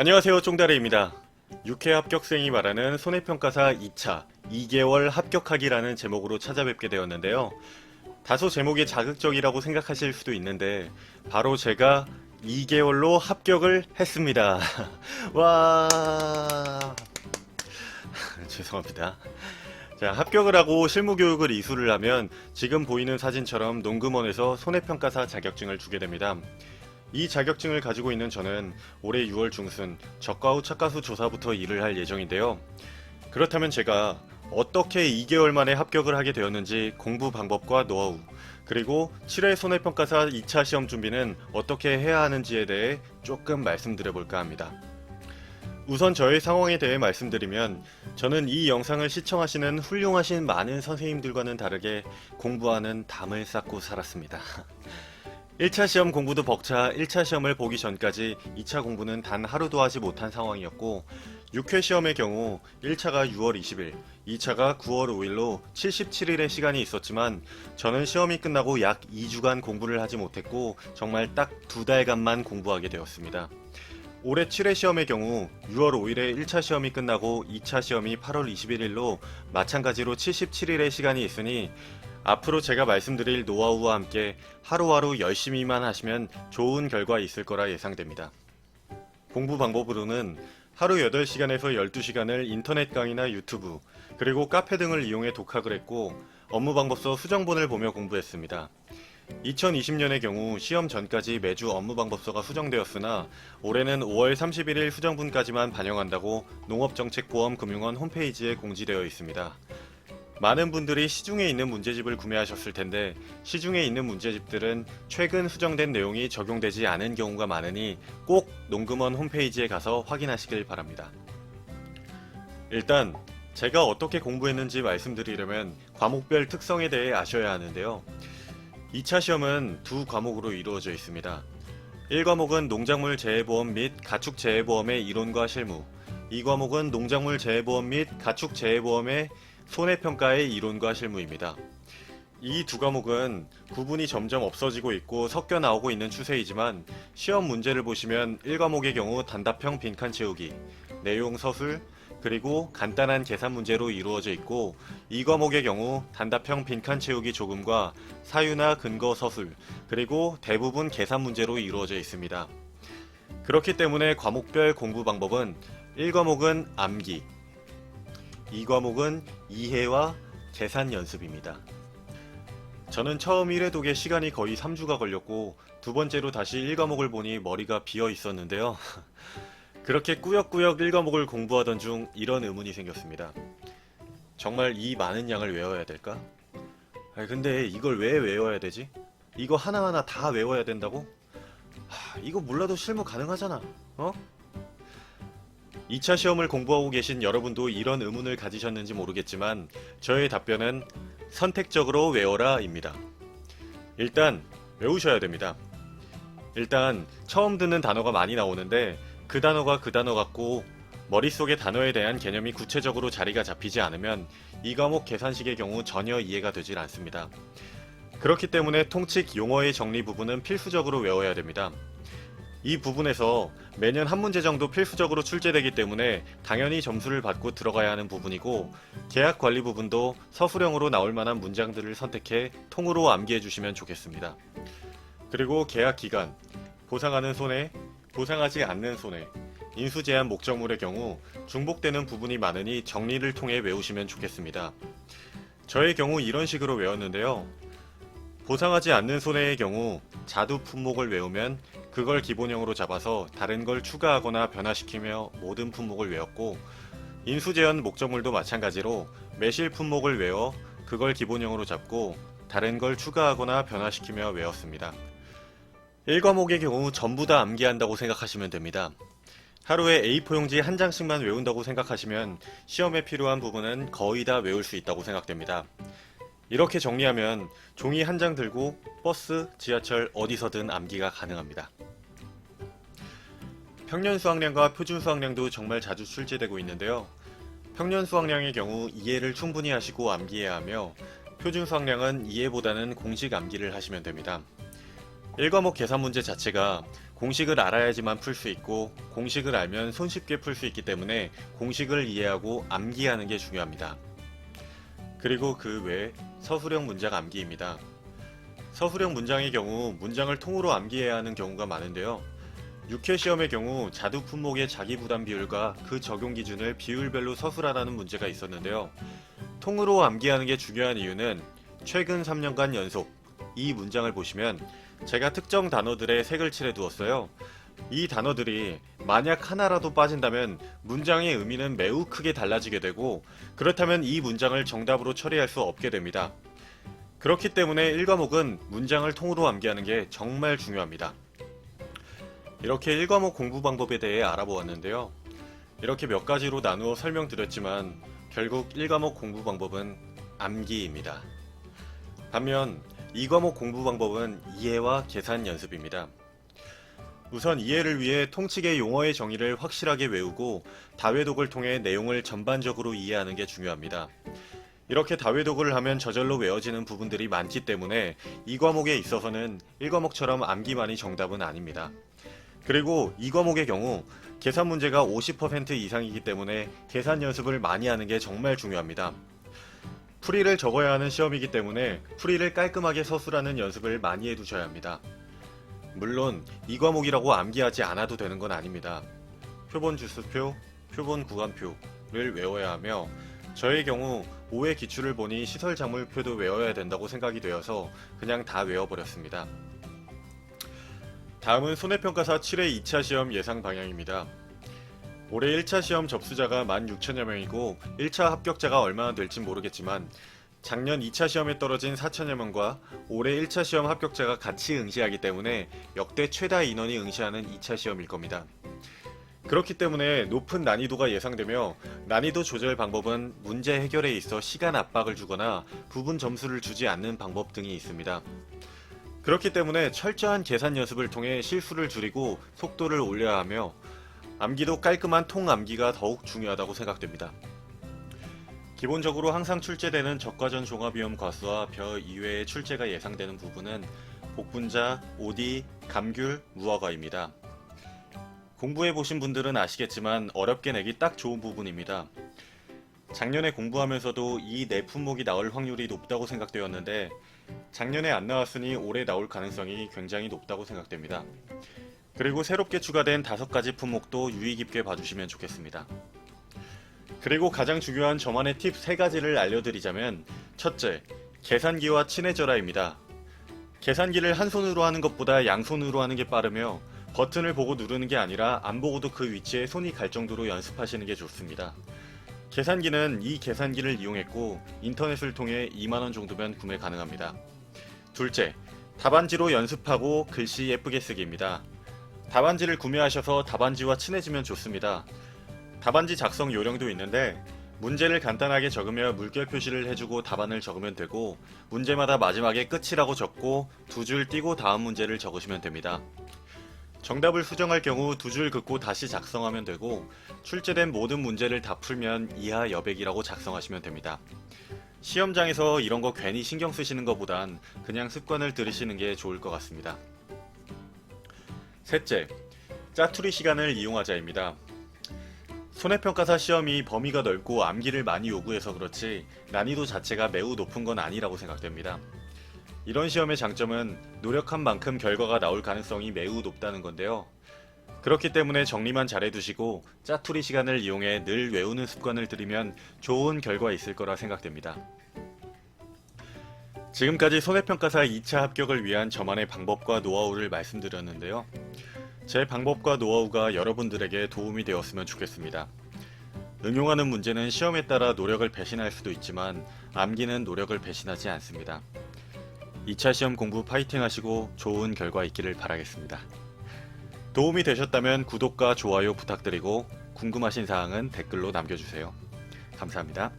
안녕하세요, 쫑다리입니다. 6회 합격생이 말하는 손해평가사 2차 2개월 합격하기라는 제목으로 찾아뵙게 되었는데요. 다소 제목이 자극적이라고 생각하실 수도 있는데 바로 제가 2개월로 합격을 했습니다. 와, 죄송합니다. 자, 합격을 하고 실무교육을 이수를 하면 지금 보이는 사진처럼 농금원에서 손해평가사 자격증을 주게 됩니다. 이 자격증을 가지고 있는 저는 올해 6월 중순 저가후 착가수 조사부터 일을 할 예정인데요. 그렇다면 제가 어떻게 2개월 만에 합격을 하게 되었는지 공부 방법과 노하우, 그리고 7회 손해평가사 2차 시험 준비는 어떻게 해야 하는지에 대해 조금 말씀드려볼까 합니다. 우선 저의 상황에 대해 말씀드리면 저는 이 영상을 시청하시는 훌륭하신 많은 선생님들과는 다르게 공부하는 담을 쌓고 살았습니다. 1차 시험 공부도 벅차 1차 시험을 보기 전까지 2차 공부는 단 하루도 하지 못한 상황이었고 6회 시험의 경우 1차가 6월 20일, 2차가 9월 5일로 77일의 시간이 있었지만 저는 시험이 끝나고 약 2주간 공부를 하지 못했고 정말 딱 2달간만 공부하게 되었습니다. 올해 7회 시험의 경우 6월 5일에 1차 시험이 끝나고 2차 시험이 8월 21일로 마찬가지로 77일의 시간이 있으니 앞으로 제가 말씀드릴 노하우와 함께 하루하루 열심히만 하시면 좋은 결과 있을 거라 예상됩니다. 공부 방법으로는 하루 8시간에서 12시간을 인터넷 강의나 유튜브, 그리고 카페 등을 이용해 독학을 했고 업무 방법서 수정본을 보며 공부했습니다. 2020년의 경우 시험 전까지 매주 업무 방법서가 수정되었으나 올해는 5월 31일 수정분까지만 반영한다고 농업정책보험금융원 홈페이지에 공지되어 있습니다. 많은 분들이 시중에 있는 문제집을 구매하셨을 텐데 시중에 있는 문제집들은 최근 수정된 내용이 적용되지 않은 경우가 많으니 꼭 농금원 홈페이지에 가서 확인하시길 바랍니다. 일단 제가 어떻게 공부했는지 말씀드리려면 과목별 특성에 대해 아셔야 하는데요. 2차 시험은 두 과목으로 이루어져 있습니다. 1과목은 농작물 재해보험 및 가축 재해보험의 이론과 실무, 2과목은 농작물 재해보험 및 가축 재해보험의 손해평가의 이론과 실무입니다. 이 두 과목은 구분이 점점 없어지고 있고 섞여 나오고 있는 추세이지만 시험 문제를 보시면 1과목의 경우 단답형 빈칸 채우기, 내용 서술, 그리고 간단한 계산 문제로 이루어져 있고 2과목의 경우 단답형 빈칸 채우기 조금과 사유나 근거 서술, 그리고 대부분 계산 문제로 이루어져 있습니다. 그렇기 때문에 과목별 공부 방법은 1과목은 암기, 2과목은 이해와 계산 연습입니다. 저는 처음 1회 독에 시간이 거의 3주가 걸렸고 두 번째로 다시 1과목을 보니 머리가 비어 있었는데요. 그렇게 꾸역꾸역 1과목을 공부하던 중 이런 의문이 생겼습니다. 정말 이 많은 양을 외워야 될까? 근데 이걸 왜 외워야 되지? 이거 하나하나 다 외워야 된다고? 이거 몰라도 실무 가능하잖아. 어? 2차 시험을 공부하고 계신 여러분도 이런 의문을 가지셨는지 모르겠지만 저의 답변은 선택적으로 외워라 입니다. 일단 외우셔야 됩니다. 일단 처음 듣는 단어가 많이 나오는데 그 단어가 그 단어 같고 머릿속의 단어에 대한 개념이 구체적으로 자리가 잡히지 않으면 이 과목 계산식의 경우 전혀 이해가 되질 않습니다. 그렇기 때문에 통칙 용어의 정리 부분은 필수적으로 외워야 됩니다. 이 부분에서 매년 한 문제 정도 필수적으로 출제되기 때문에 당연히 점수를 받고 들어가야 하는 부분이고 계약 관리 부분도 서술형으로 나올 만한 문장들을 선택해 통으로 암기해 주시면 좋겠습니다. 그리고 계약 기간, 보상하는 손해, 보상하지 않는 손해, 인수 제한 목적물의 경우 중복되는 부분이 많으니 정리를 통해 외우시면 좋겠습니다. 저의 경우 이런 식으로 외웠는데요. 보상하지 않는 손해의 경우 자두 품목을 외우면 그걸 기본형으로 잡아서 다른 걸 추가하거나 변화시키며 모든 품목을 외웠고 인수 제한 목적물도 마찬가지로 매실 품목을 외워 그걸 기본형으로 잡고 다른 걸 추가하거나 변화시키며 외웠습니다. 1과목의 경우 전부 다 암기한다고 생각하시면 됩니다. 하루에 A4 용지 한 장씩만 외운다고 생각하시면 시험에 필요한 부분은 거의 다 외울 수 있다고 생각됩니다. 이렇게 정리하면 종이 한 장 들고 버스, 지하철 어디서든 암기가 가능합니다. 평년 수학량과 표준 수학량도 정말 자주 출제되고 있는데요. 평년 수학량의 경우 이해를 충분히 하시고 암기해야 하며 표준 수학량은 이해보다는 공식 암기를 하시면 됩니다. 1과목 계산 문제 자체가 공식을 알아야지만 풀 수 있고 공식을 알면 손쉽게 풀 수 있기 때문에 공식을 이해하고 암기하는 게 중요합니다. 그리고 그 외 서술형 문장 암기입니다. 서술형 문장의 경우 문장을 통으로 암기해야 하는 경우가 많은데요. 6회 시험의 경우 자두 품목의 자기 부담 비율과 그 적용 기준을 비율별로 서술하라는 문제가 있었는데요. 통으로 암기하는 게 중요한 이유는 최근 3년간 연속 이 문장을 보시면 제가 특정 단어들의 색을 칠해 두었어요. 이 단어들이 만약 하나라도 빠진다면 문장의 의미는 매우 크게 달라지게 되고 그렇다면 이 문장을 정답으로 처리할 수 없게 됩니다. 그렇기 때문에 1과목은 문장을 통으로 암기하는 게 정말 중요합니다. 이렇게 1과목 공부 방법에 대해 알아보았는데요. 이렇게 몇 가지로 나누어 설명드렸지만 결국 1과목 공부 방법은 암기입니다. 반면 2과목 공부 방법은 이해와 계산 연습입니다. 우선 이해를 위해 통칙의 용어의 정의를 확실하게 외우고 다외독을 통해 내용을 전반적으로 이해하는 게 중요합니다. 이렇게 다외독을 하면 저절로 외워지는 부분들이 많기 때문에 2과목에 있어서는 1과목처럼 암기만이 정답은 아닙니다. 그리고 2과목의 경우 계산 문제가 50% 이상이기 때문에 계산 연습을 많이 하는 게 정말 중요합니다. 풀이를 적어야 하는 시험이기 때문에 풀이를 깔끔하게 서술하는 연습을 많이 해두셔야 합니다. 물론 2과목이라고 암기하지 않아도 되는 건 아닙니다. 표본 주수표, 표본 구간표를 외워야 하며 저의 경우 5회 기출을 보니 시설 작물표도 외워야 된다고 생각이 되어서 그냥 다 외워버렸습니다. 다음은 손해평가사 7회 2차 시험 예상 방향입니다. 올해 1차 시험 접수자가 16,000여 명이고 1차 합격자가 얼마나 될진 모르겠지만 작년 2차 시험에 떨어진 4,000여 명과 올해 1차 시험 합격자가 같이 응시하기 때문에 역대 최다 인원이 응시하는 2차 시험일 겁니다. 그렇기 때문에 높은 난이도가 예상되며 난이도 조절 방법은 문제 해결에 있어 시간 압박을 주거나 부분 점수를 주지 않는 방법 등이 있습니다. 그렇기 때문에 철저한 계산 연습을 통해 실수를 줄이고 속도를 올려야 하며 암기도 깔끔한 통암기가 더욱 중요하다고 생각됩니다. 기본적으로 항상 출제되는 적과전 종합위험 과수와 벼 이외의 출제가 예상되는 부분은 복분자, 오디, 감귤, 무화과입니다. 공부해보신 분들은 아시겠지만 어렵게 내기 딱 좋은 부분입니다. 작년에 공부하면서도 이 네 품목이 나올 확률이 높다고 생각되었는데 작년에 안 나왔으니 올해 나올 가능성이 굉장히 높다고 생각됩니다. 그리고 새롭게 추가된 5가지 품목도 유의 깊게 봐주시면 좋겠습니다. 그리고 가장 중요한 저만의 팁 3가지를 알려드리자면 첫째, 계산기와 친해져라입니다. 계산기를 한 손으로 하는 것보다 양손으로 하는 게 빠르며 버튼을 보고 누르는 게 아니라 안 보고도 그 위치에 손이 갈 정도로 연습하시는 게 좋습니다. 계산기는 이 계산기를 이용했고 인터넷을 통해 2만원 정도면 구매 가능합니다. 둘째, 답안지로 연습하고 글씨 예쁘게 쓰기입니다. 답안지를 구매하셔서 답안지와 친해지면 좋습니다. 답안지 작성 요령도 있는데 문제를 간단하게 적으며 물결 표시를 해주고 답안을 적으면 되고 문제마다 마지막에 끝이라고 적고 2줄 띄고 다음 문제를 적으시면 됩니다. 정답을 수정할 경우 2줄 긋고 다시 작성하면 되고 출제된 모든 문제를 다 풀면 이하 여백이라고 작성하시면 됩니다. 시험장에서 이런 거 괜히 신경 쓰시는 것보단 그냥 습관을 들이시는 게 좋을 것 같습니다. 셋째, 짜투리 시간을 이용하자입니다. 손해평가사 시험이 범위가 넓고 암기를 많이 요구해서 그렇지 난이도 자체가 매우 높은 건 아니라고 생각됩니다. 이런 시험의 장점은 노력한 만큼 결과가 나올 가능성이 매우 높다는 건데요. 그렇기 때문에 정리만 잘해두시고 짜투리 시간을 이용해 늘 외우는 습관을 들이면 좋은 결과 있을 거라 생각됩니다. 지금까지 손해평가사 2차 합격을 위한 저만의 방법과 노하우를 말씀드렸는데요. 제 방법과 노하우가 여러분들에게 도움이 되었으면 좋겠습니다. 응용하는 문제는 시험에 따라 노력을 배신할 수도 있지만 암기는 노력을 배신하지 않습니다. 2차 시험 공부 파이팅 하시고 좋은 결과 있기를 바라겠습니다. 도움이 되셨다면 구독과 좋아요 부탁드리고 궁금하신 사항은 댓글로 남겨주세요. 감사합니다.